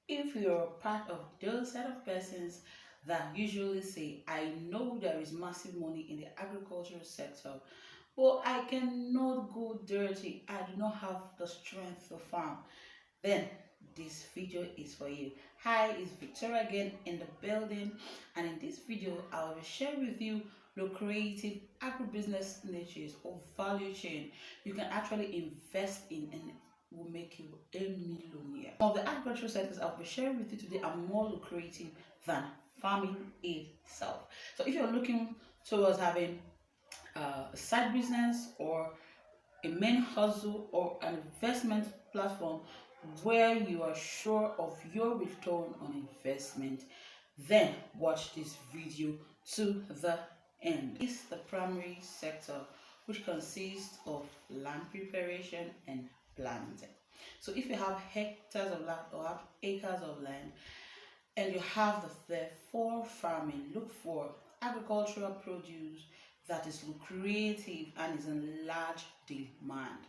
If you're part of those set of persons that usually say, I know there is massive money in the agricultural sector, but I cannot go dirty, I do not have the strength to farm, then this video is for you. Hi, it's Victoria again in the building, and in this video I will share with you lucrative agribusiness niches or value chain you can actually invest in and will make you a millionaire. Now, the agricultural sectors I'll be sharing with you today are more lucrative than farming itself. So if you're looking towards having a side business or a main hustle or an investment platform where you are sure of your return on investment, then watch this video to the end. It's the primary sector, which consists of land preparation and planting. So if you have hectares of land or have acres of land and you have the for farming, look for agricultural produce that is lucrative and is in large demand.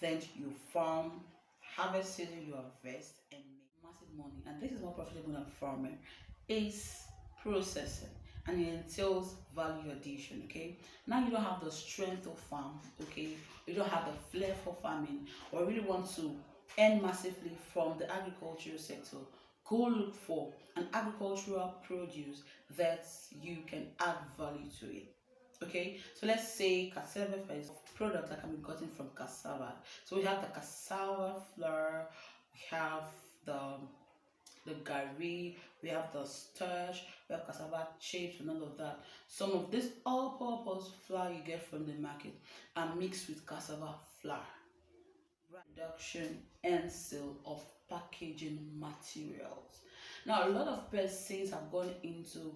Then you farm, harvest season, you harvest and make massive money. And this is more profitable than farming. Is processing, and it entails value addition. Okay, now you don't have the strength of farm. Okay, you don't have the flair for farming, or really want to earn massively from the agricultural sector. Go look for an agricultural produce that you can add value to it. Okay, so let's say cassava is a product that can be gotten from cassava. So we have the cassava flour, we have the gari, we have the starch, we have cassava chips and all of that. Some of this all-purpose flour you get from the market are mixed with cassava flour. Production and sale of packaging materials. Now, a lot of persons have gone into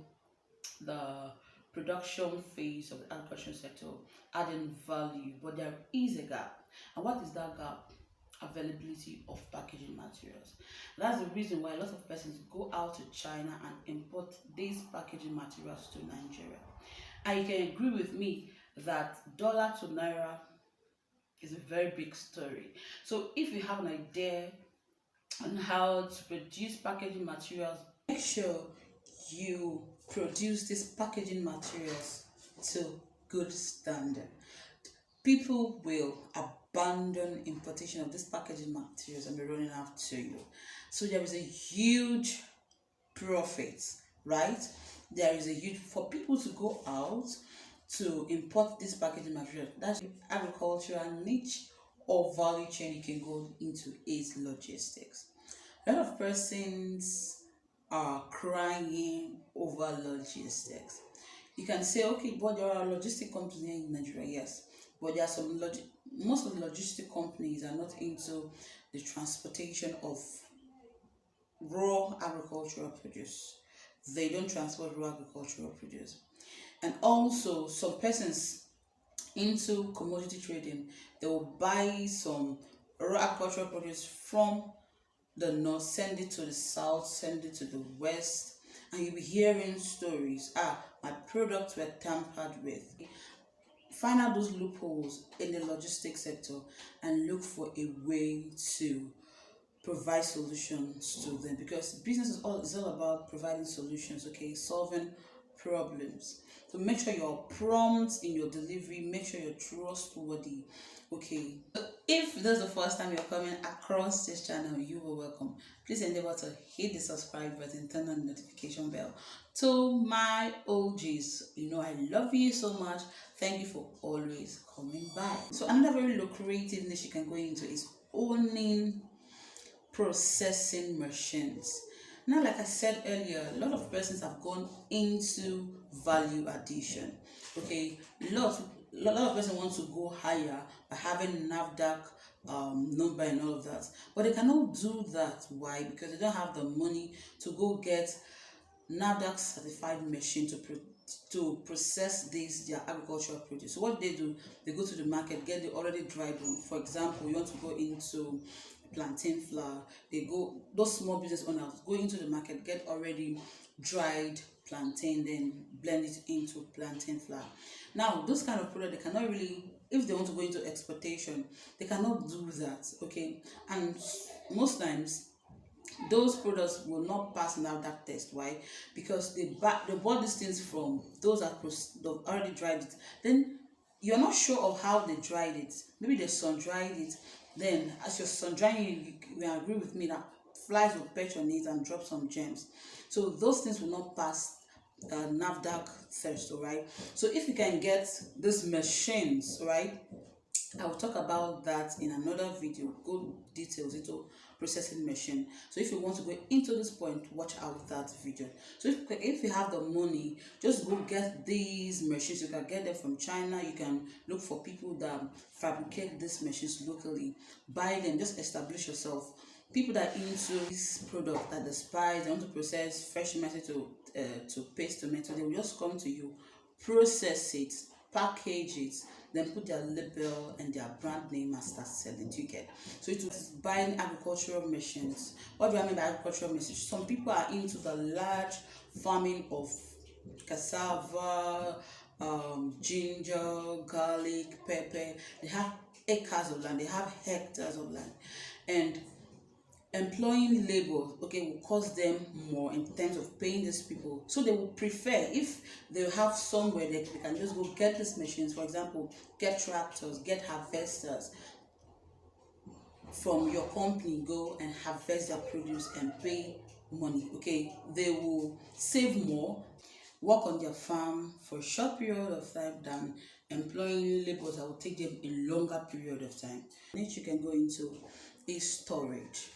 the production phase of the agricultural sector, adding value, but there is a gap. And what is that gap? Availability of packaging materials. That's the reason why a lot of persons go out to China and import these packaging materials to Nigeria. And you can agree with me that dollar to naira is a very big story. So if you have an idea on how to produce packaging materials, make sure you produce these packaging materials to good standard. People will abandon importation of these packaging materials and be running after you. So there is a huge profit, right? There is a huge for people to go out to import this packaging material. That's the agricultural niche or value chain you can go into is logistics. A lot of persons are crying over logistics. You can say, okay, but there are logistic companies in Nigeria, yes, but there are some most of the logistic companies are not into the transportation of raw agricultural produce. They don't transport raw agricultural produce. And also some persons into commodity trading, they will buy some raw agricultural produce from the north, send it to the south, send it to the west, and you'll be hearing stories. My products were tampered with. Find out those loopholes in the logistics sector and look for a way to provide solutions to them, because business is all about providing solutions, okay, solving problems. So make sure you're prompt in your delivery, make sure you're trustworthy. Okay, so if this is the first time you're coming across this channel, you are welcome. Please endeavor to hit the subscribe button, turn on the notification bell. To my OGs, you know I love you so much. Thank you for always coming by. So another very lucrative niche you can go into is owning processing machines. Now, like I said earlier, a lot of persons have gone into value addition. Okay, a lot of persons want to go higher by having NAFDAC number and all of that, but they cannot do that. Why? Because they don't have the money to go get NAFDAC certified machine to process their agricultural produce. So what they do, they go to the market, get the already dried one. For example, you want to go into plantain flour, those small business owners go into the market, get already dried plantain, then blend it into plantain flour. Now those kind of products, they cannot really, if they want to go into exportation, they cannot do that. Okay, and most times those products will not pass now that test. Why? Because they bought these things from those that they've already dried it. Then you're not sure of how they dried it. Maybe they sun dried it. Then as you're sun drying it, you will agree with me that flies will perch on it and drop some gems. So those things will not pass NAFDAC test, right? So if you can get these machines, right, I will talk about that in another video, go details into processing machine. So if you want to go into this point, watch out that video. So if you have the money, just go get these machines. You can get them from China. You can look for people that fabricate these machines locally, buy them, just establish yourself. People that are into this product, that despise, they want to process fresh tomato to paste tomato, they will just come to you, process it, package it, then put their label and their brand name and start selling. Do you get? So it was buying agricultural machines. What do I mean by agricultural machines? Some people are into the large farming of cassava, ginger, garlic, pepper. They have acres of land, they have hectares of land, and employing labor, okay, will cost them more in terms of paying these people. So they will prefer, if they have somewhere they can just go get these machines, for example, get tractors, get harvesters from your company, go and harvest their produce and pay money. Okay, they will save more, work on their farm for a short period of time than employing laborers that will take them a longer period of time. Next, you can go into is storage.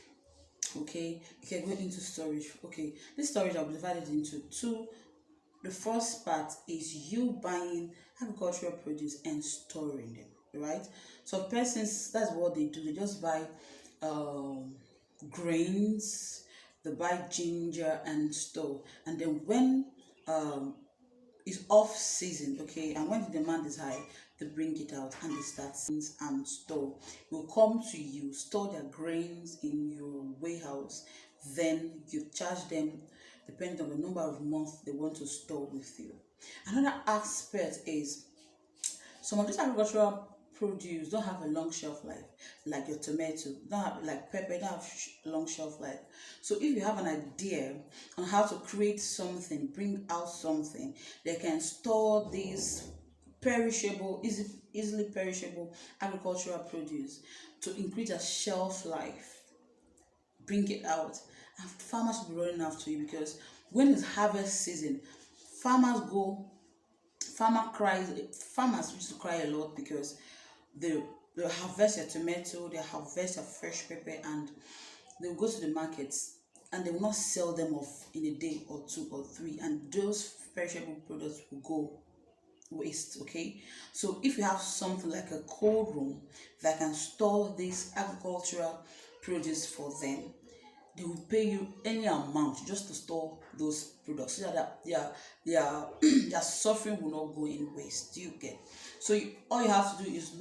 Okay, you can go into storage. Okay, this storage I'll divide it into two. The first part is you buying agricultural produce and storing them, right? So persons, that's what they do. They just buy grains, they buy ginger and store, and then when it's off season, okay, and when the demand is high, they bring it out and they start and store. Will come to you, store their grains in your warehouse, then you charge them depending on the number of months they want to store with you. Another aspect is some of these agricultural produce don't have a long shelf life, like your tomato, don't have, like pepper, don't have long shelf life. So if you have an idea on how to create something, bring out something, they can store these perishable, easily perishable agricultural produce to increase their shelf life, bring it out, and farmers will be running after you, because when it's harvest season, farmers used to cry a lot because they harvest their tomato, they harvest their fresh pepper, and they'll go to the markets and they will not sell them off in a day or two or three, and those perishable products will go waste. Okay, so if you have something like a cold room that can store this agricultural produce for them, they will pay you any amount just to store those products, so that their suffering will not go in waste. Do you get? So all you have to do is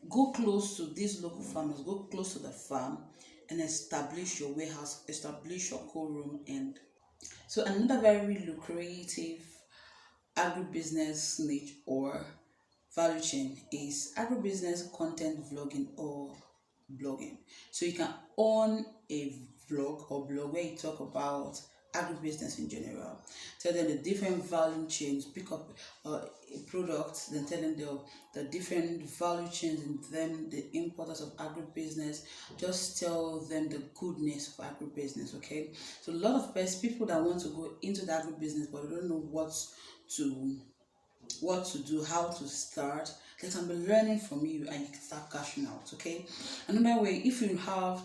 go close to these local farmers, go close to the farm, and establish your warehouse, establish your cold room. And so another very lucrative agribusiness niche or value chain is agribusiness content vlogging or blogging. So you can own a vlog or blog where you talk about agribusiness in general, tell them the different value chains, pick up a product, then tell them the different value chains and then the importance of agribusiness. Just tell them the goodness of agribusiness. Okay, so a lot of people that want to go into the agribusiness but they don't know what to do, how to start, they can be learning from you and you can start cashing out. Okay, another way, if you have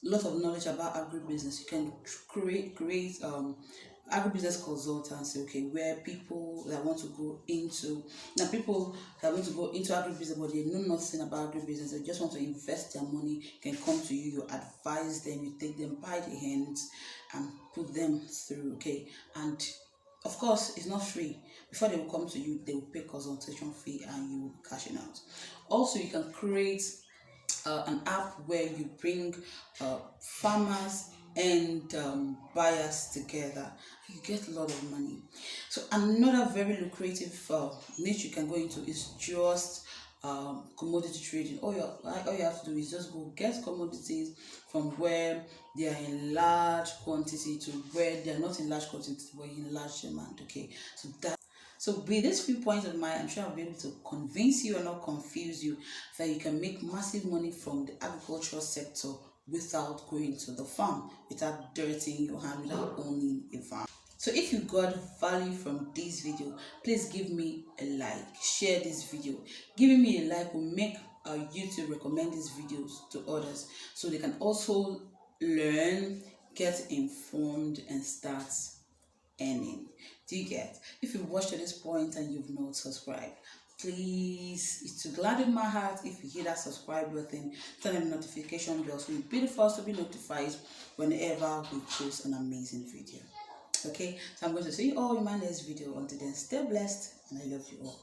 a lot of knowledge about agribusiness, you can create agribusiness consultancy, okay, where people that want to go into agribusiness but they know nothing about agribusiness, they just want to invest their money, can come to you, you advise them, you take them by the hands and put them through. Okay, and of course it's not free. Before they will come to you, they will pay consultation fee and you will cash it out. Also, you can create an app where you bring farmers and buyers together. You get a lot of money. So another very lucrative niche you can go into is just commodity trading. All you have to do is just go get commodities from where they are in large quantity to where they are not in large quantity but in large demand. Okay, so with these few points of mine, I'm sure I'll be able to convince you and not confuse you that you can make massive money from the agricultural sector without going to the farm, without dirtying your hand, without owning a farm. So if you got value from this video, please give me a like, share this video. Giving me a like will make YouTube recommend these videos to others so they can also learn, get informed, and start earning. Do you get? If you've watched to this point and you've not subscribed, please, it's to gladden my heart if you hit that subscribe button, turn on the notification bell so you'll be the first to be notified whenever we post an amazing video. Okay, so I'm going to see you all in my next video. Until then, stay blessed and I love you all.